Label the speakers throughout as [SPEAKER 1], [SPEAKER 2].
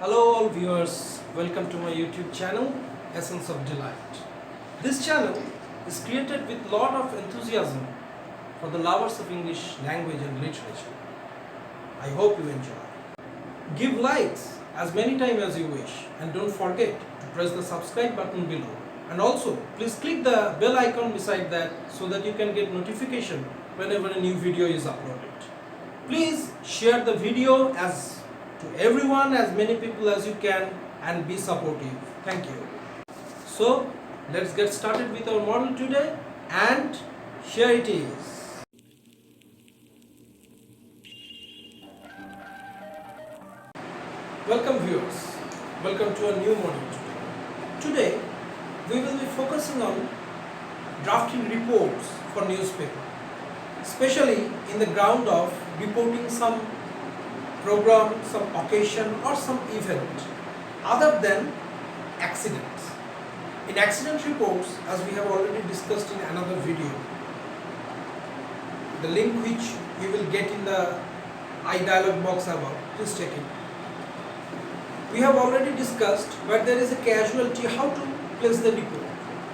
[SPEAKER 1] Hello all viewers, welcome to my YouTube channel Essence of Delight. This channel is created with lot of enthusiasm for the lovers of English language and literature. I hope you enjoy. Give likes as many times as you wish and don't forget to press the subscribe button below. And also please click the bell icon beside that so that you can get notification whenever a new video is uploaded. Please share the video to everyone, as many people as you can, and be supportive. Thank you. So let's get started with our model today, and here it is. Welcome viewers, welcome to a new model today. Today we will be focusing on drafting reports for newspaper, especially in the ground of reporting some program, some occasion or some event other than accidents. In accident reports, as we have already discussed in another video, the link which you will get in the dialog box above, please check it. We have already discussed where there is a casualty, how to place the report.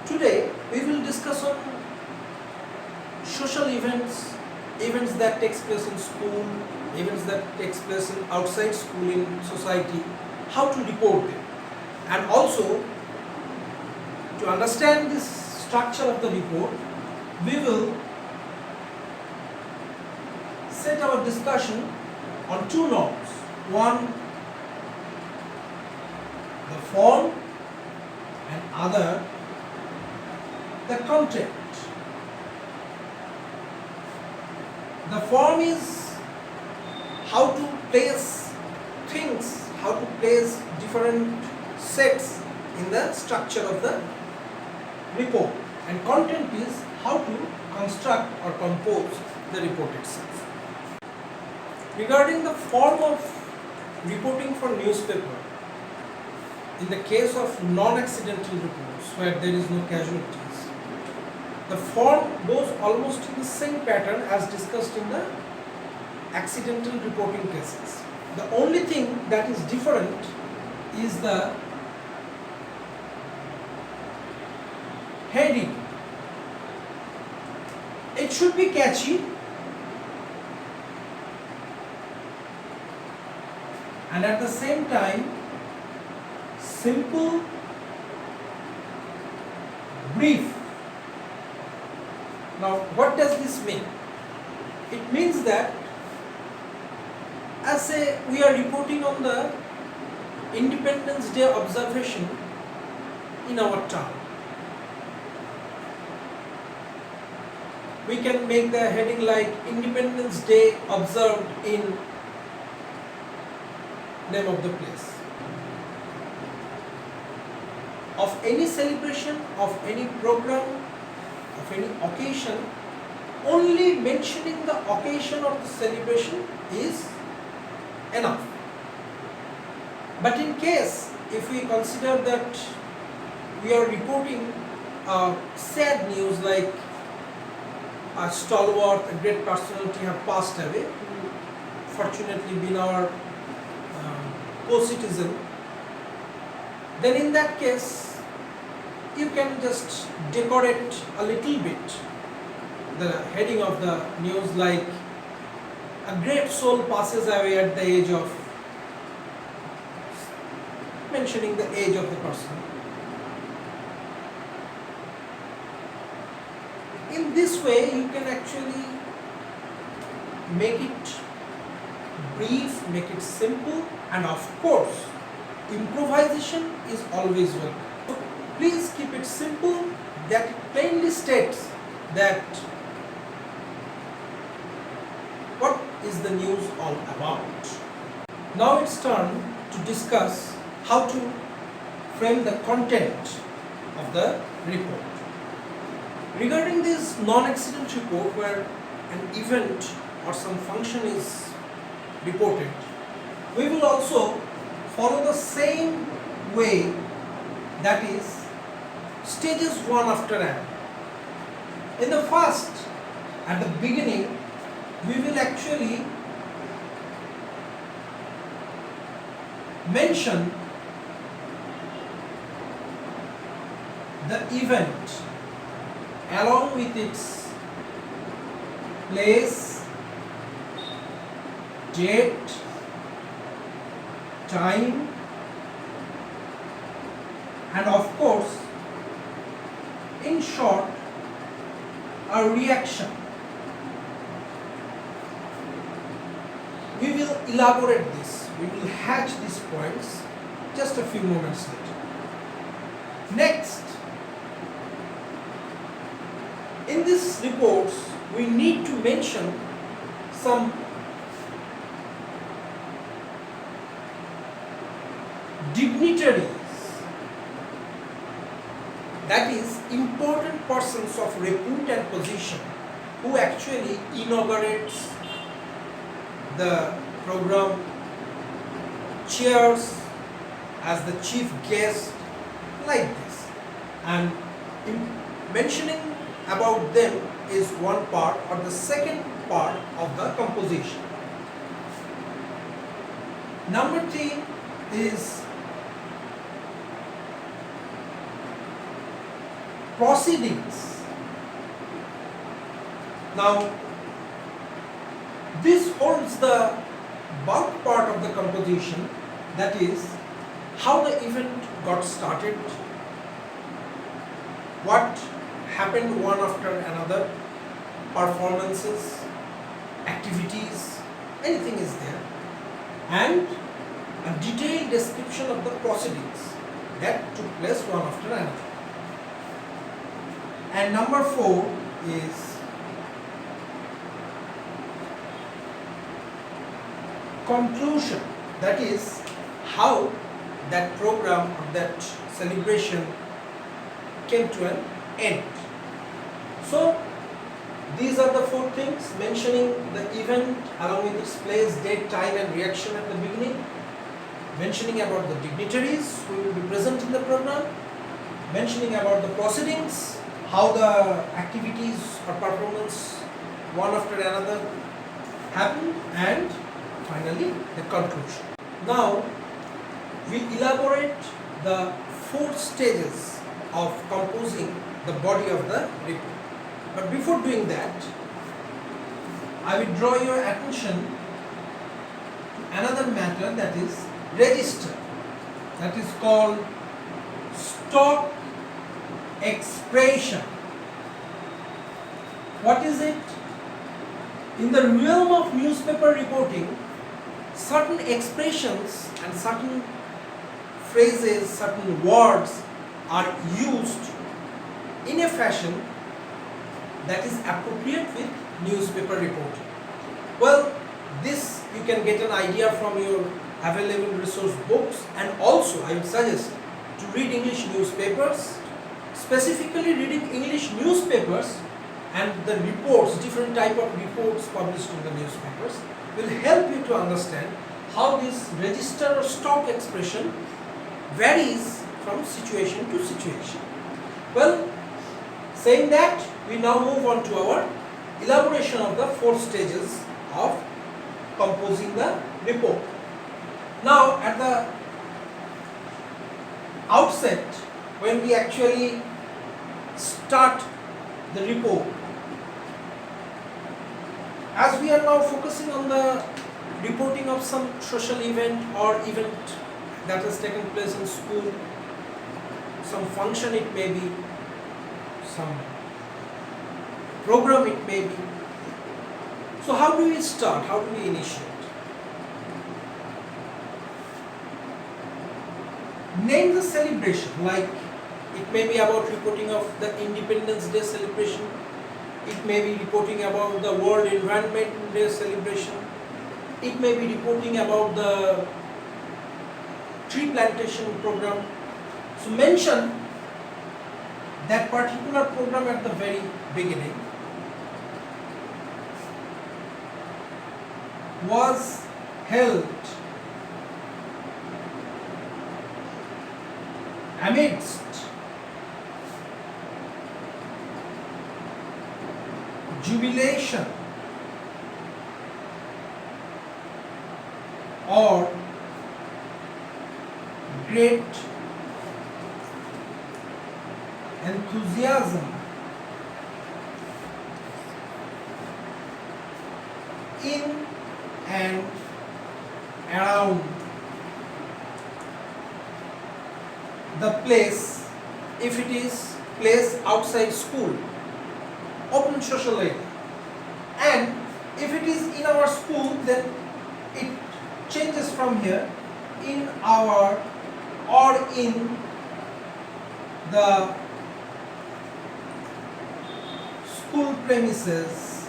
[SPEAKER 1] Today we will discuss on social events that takes place in school, events that takes place in outside school, in society, how to report them. And also, to understand this structure of the report, we will set our discussion on two norms. One, the form, and other, the content. The form is how to place things, how to place different sets in the structure of the report, and content is how to construct or compose the report itself. Regarding the form of reporting for newspaper, in the case of non-accidental reports where there is no casualties, the form goes almost in the same pattern as discussed in the accidental reporting cases. The only thing that is different is the heading. It should be catchy and at the same time simple, brief. Now what does this mean? It means that we are reporting on the Independence Day observation in our town. We can make the heading like Independence Day observed in name of the place. Of any celebration, of any program, of any occasion, only mentioning the occasion of the celebration is enough. But in case if we consider that we are reporting sad news like a stalwart, a great personality have passed away, who fortunately been our co-citizen, then in that case you can just decorate a little bit the heading of the news like a great soul passes away at the age of, mentioning the age of the person. In this way you can actually make it brief, make it simple, and of course improvisation is always welcome. So please keep it simple, that it plainly states that what is the news all about. Now it's turn to discuss how to frame the content of the report. Regarding this non-accident report where an event or some function is reported, we will also follow the same way, that is stages one after another. In the first, at the beginning, we will actually mention the event along with its place, date, time, and of course, in short, a reaction. We will elaborate this, we will hatch these points just a few moments later. Next, in these reports, we need to mention some dignitaries, that is, important persons of repute and position who actually inaugurates the program, chairs as the chief guest, like this, and mentioning about them is one part or the second part of the composition. Number 3 is proceedings. Now, this holds the bulk part of the composition, that is, how the event got started, what happened one after another, performances, activities, anything is there, and a detailed description of the proceedings that took place one after another. And number 4 is conclusion, that is, how that program or that celebration came to an end. So these are the 4 things: mentioning the event along with its place, date, time and reaction at the beginning, mentioning about the dignitaries who will be present in the program, mentioning about the proceedings, how the activities or performance one after another happen, and finally the conclusion. Now we elaborate the 4 stages of composing the body of the report. But before doing that, I will draw your attention to another matter, that is register, that is called stock expression. What is it? In the realm of newspaper reporting, certain expressions and certain phrases, certain words are used in a fashion that is appropriate with newspaper reporting. Well, this you can get an idea from your available resource books, and also I would suggest to read English newspapers. Specifically, reading English newspapers and the reports, different type of reports published in the newspapers, will help you to understand how this register or stock expression varies from situation to situation. Well, saying that, we now move on to our elaboration of the 4 stages of composing the report. Now, at the outset, when we actually start the report, as we are now focusing on the reporting of some social event or event that has taken place in school, some function it may be, some program it may be. So how do we start? How do we initiate? Name the celebration, like it may be about reporting of the Independence Day celebration, it may be reporting about the World Environment Day celebration, it may be reporting about the tree plantation program. So mention that particular program at the very beginning was held amidst jubilation or great enthusiasm in and around the place, if it is place outside school, open social area, and if it is in our school, then it changes from here, in our or in the school premises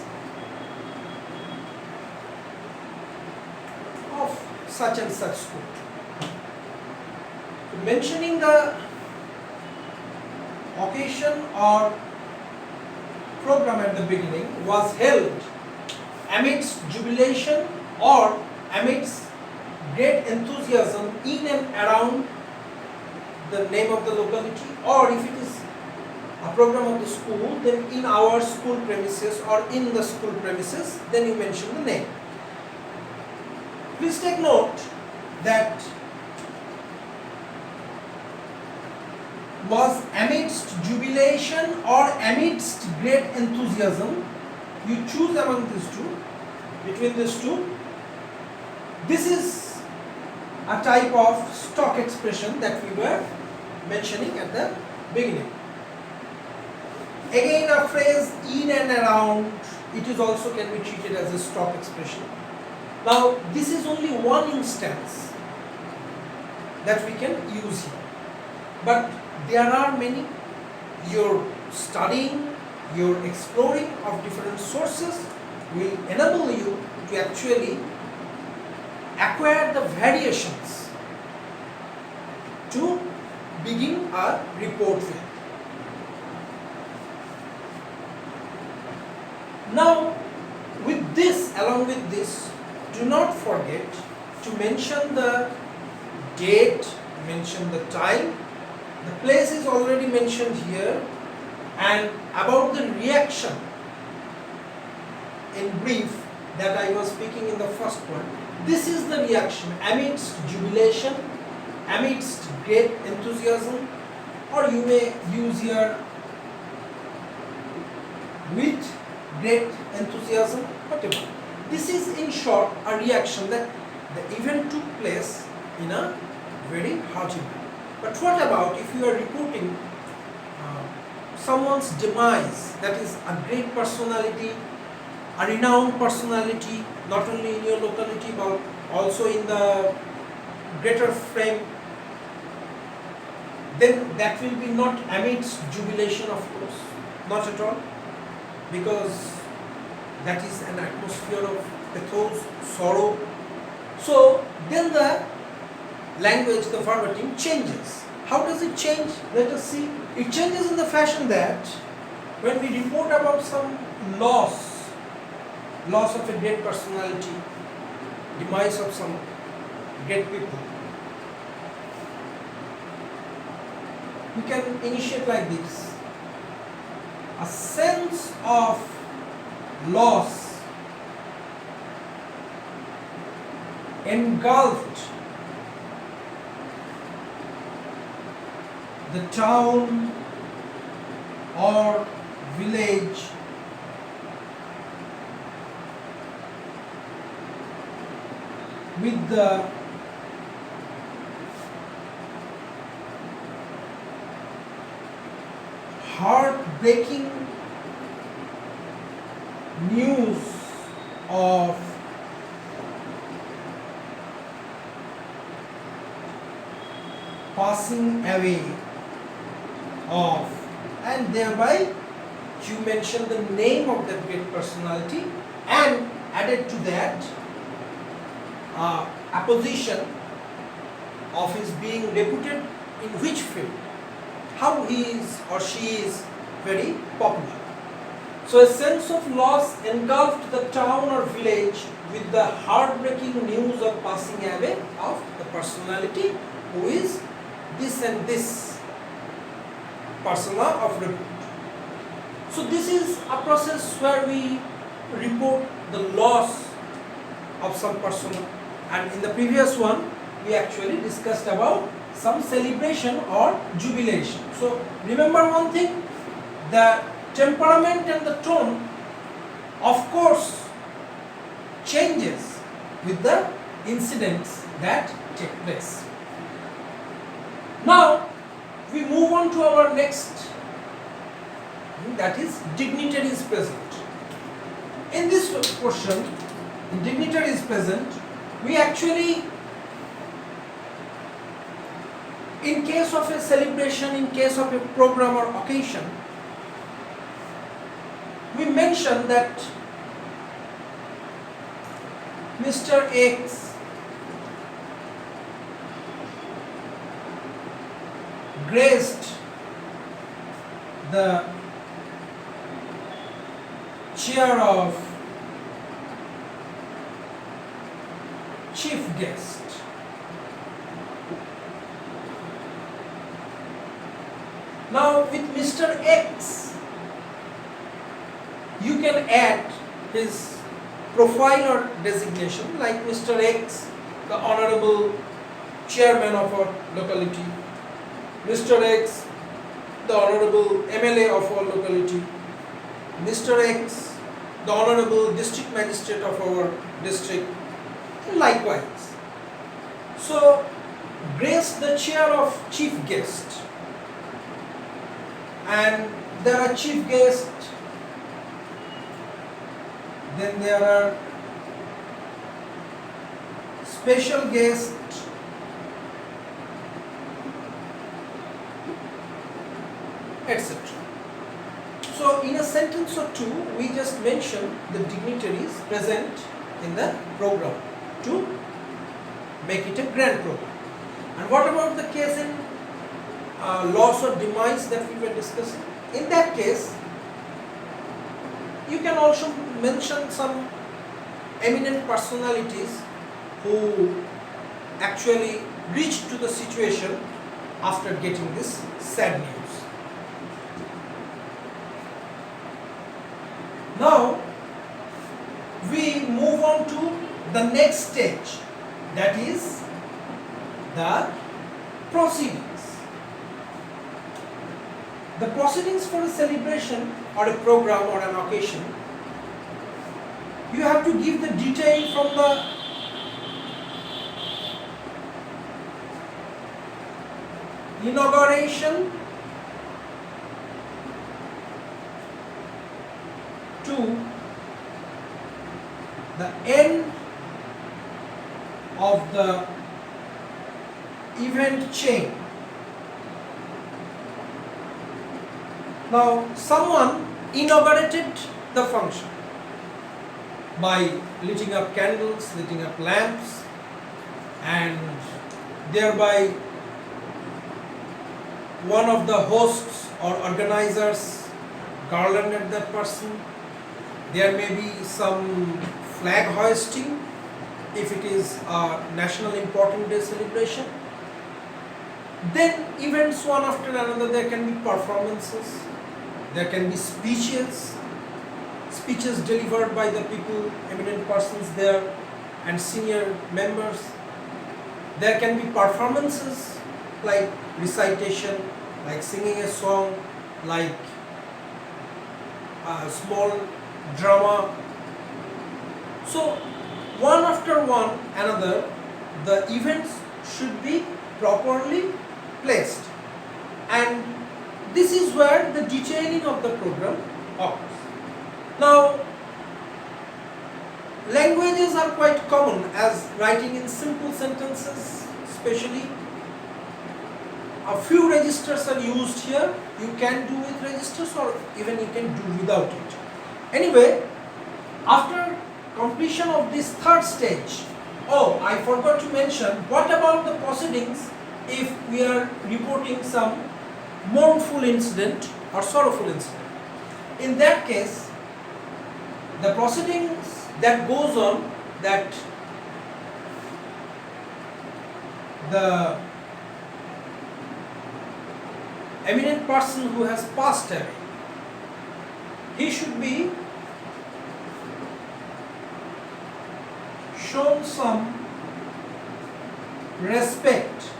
[SPEAKER 1] of such and such school. Mentioning the occasion or program at the beginning was held amidst jubilation or amidst great enthusiasm in and around the name of the locality, or if it is a program of the school, then in our school premises or in the school premises, then you mention the name. Please take note that was amidst jubilation or amidst great enthusiasm. You choose among these two, between these two. This is a type of stock expression that we were mentioning at the beginning. Again, a phrase in and around, it is also can be treated as a stock expression. Now, this is only one instance that we can use here, but there are many. Your studying, your exploring of different sources will enable you to actually acquire the variations to begin a report with. Now, with this, along with this, do not forget to mention the date, mention the time. The place is already mentioned here, and about the reaction in brief that I was speaking in the first one. This is the reaction amidst jubilation, amidst great enthusiasm, or you may use here with great enthusiasm, whatever. This is in short a reaction that the event took place in a very hearty way. But what about if you are reporting someone's demise, that is a great personality, a renowned personality, not only in your locality but also in the greater frame, then that will be not amidst jubilation, of course, not at all, because that is an atmosphere of pathos, sorrow. So then the language, the verbatim changes. How does it change? Let us see. It changes in the fashion that when we report about some loss of a great personality, demise of some great people, we can initiate like this. A sense of loss engulfed the town or village with the heartbreaking news of passing away of, and thereby you mention the name of that great personality and added to that a position of his being reputed in which field, how he is or she is very popular. So a sense of loss engulfed the town or village with the heartbreaking news of passing away of the personality who is this and this persona of repute. So this is a process where we report the loss of some persona, and in the previous one we actually discussed about some celebration or jubilation. So remember one thing, the temperament and the tone of course changes with the incidents that take place. Now we move on to our next, that is dignitaries present. In this portion, in dignitaries present, we actually, in case of a celebration, in case of a program or occasion, we mention that Mr. X graced the chair of chief guest. Now with Mr. X, you can add his profile or designation, like Mr. X, the honorable chairman of our locality, Mr. X, the honorable MLA of our locality, Mr. X, the honorable district magistrate of our district, and likewise. So grace the chair of chief guest, and there are chief guests, then there are special guests, etc. So in a sentence or two, we just mention the dignitaries present in the program to make it a grand program. And what about the case in loss or demise that we were discussing? In that case, you can also mention some eminent personalities who actually reached to the situation after getting this sad news. Now we move on to the next stage, that is the proceedings. The proceedings for a celebration or a program or an occasion, you have to give the detail from the inauguration to the end of the event chain. Now, someone inaugurated the function by lighting up candles, lighting up lamps, and thereby one of the hosts or organizers garlanded that person. There may be some flag hoisting if it is a national important day celebration. Then events one after another, there can be performances, there can be speeches delivered by the people, eminent persons there and senior members. There can be performances like recitation, like singing a song, like a small drama. So one after one another, the events should be properly placed, and this is where the detailing of the program occurs. Now, languages are quite common, as writing in simple sentences especially. A few registers are used here. You can do with registers, or even you can do without it. Anyway, after completion of this third stage, oh, I forgot to mention, what about the proceedings if we are reporting some mournful incident or sorrowful incident? In that case, the proceedings that goes on, that the eminent person who has passed away, he should be shown some respect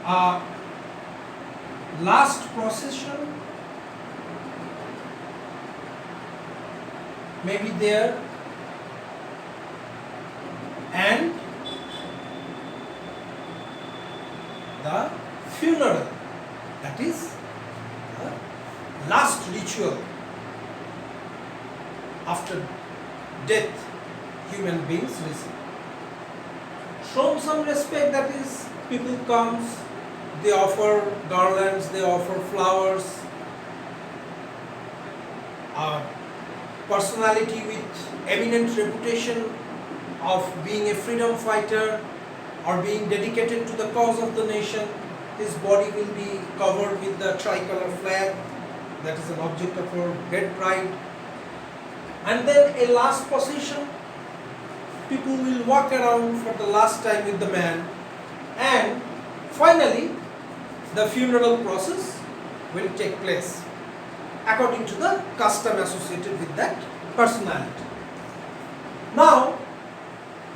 [SPEAKER 1] a last procession may be there, and the funeral, that is the last ritual after death human beings receive. Show some respect, that is people comes, they offer garlands, they offer flowers. A personality with eminent reputation of being a freedom fighter or being dedicated to the cause of the nation, his body will be covered with the tricolor flag, that is an object of our great pride. And then a last procession, people will walk around for the last time with the man, and finally the funeral process will take place according to the custom associated with that personality. Now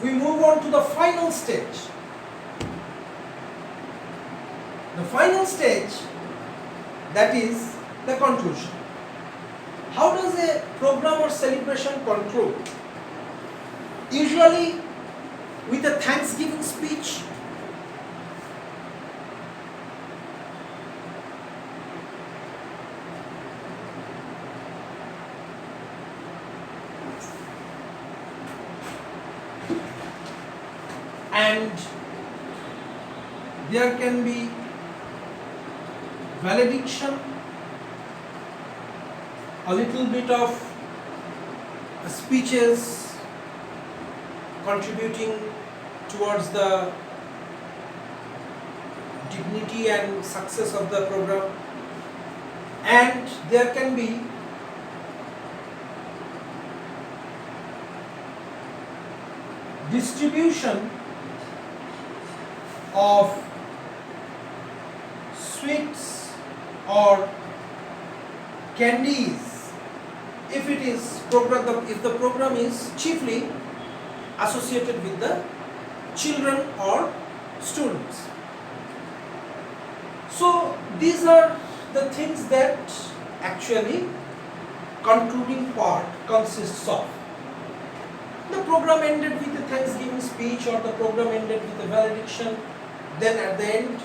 [SPEAKER 1] we move on to the final stage. The final stage, that is the conclusion. How does a program or celebration conclude? Usually with a Thanksgiving speech, and there can be valediction, a little bit of speeches contributing towards the dignity and success of the program, and there can be distribution of sweets or candies if it is if the program is chiefly associated with the children or students. So these are the things that actually concluding part consists of. The program ended with a Thanksgiving speech, or the program ended with a valediction. Then at the end,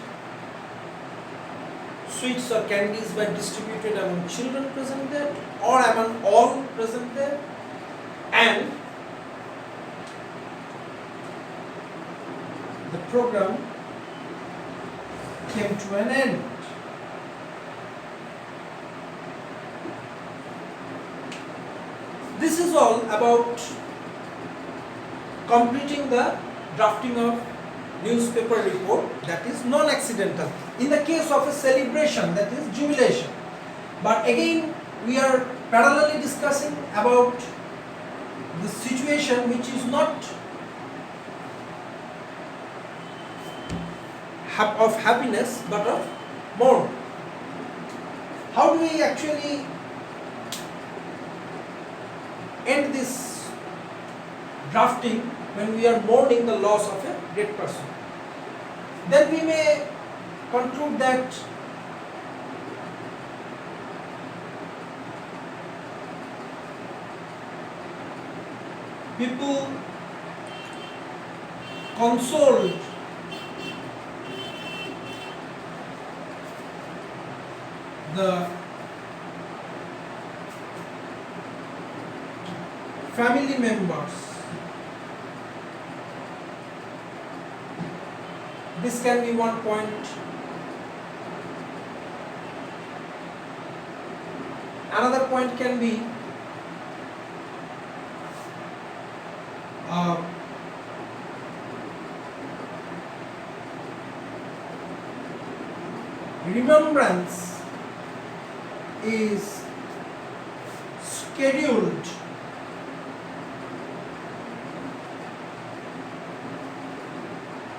[SPEAKER 1] sweets or candies were distributed among children present there or among all present there, and the program came to an end. This is all about completing the drafting of newspaper report, that is non-accidental. In the case of a celebration, that is jubilation. But again, we are parallelly discussing about the situation which is not of happiness but of mourn. How do we actually end this drafting when we are mourning the loss of a dead person? Then we may conclude that people consoled the family members. This can be one point. Another point can be remembrance is scheduled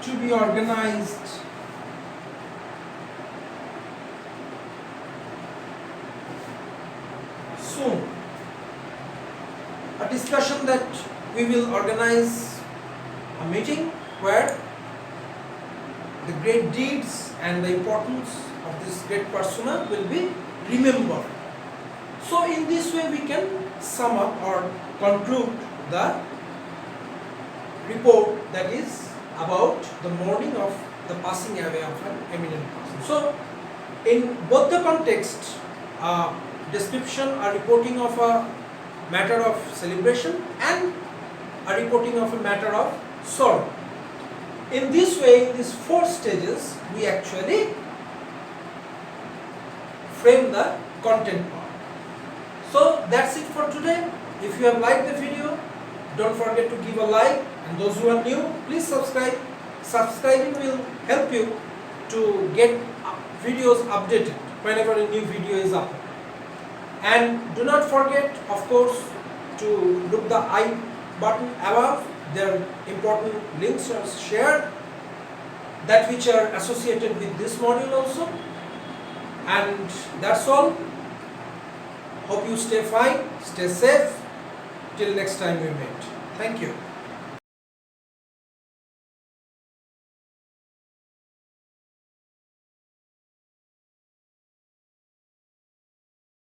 [SPEAKER 1] to be organized soon. A discussion that we will organize meeting where the great deeds and the importance of this great persona will be remembered. So in this way we can sum up or conclude the report that is about the mourning of the passing away of an eminent person. So in both the context, description or reporting of a matter of celebration and a reporting of a matter of sorrow. In this way, in these four stages, we actually frame the content part. So that's it for today. If you have liked the video, don't forget to give a like, and those who are new, please subscribe. Subscribing will help you to get videos updated whenever a new video is uploaded. And do not forget, of course, to look the I button above. There are important links are shared that which are associated with this module also. And that's all. Hope you stay fine, stay safe. Till next time we meet. Thank you.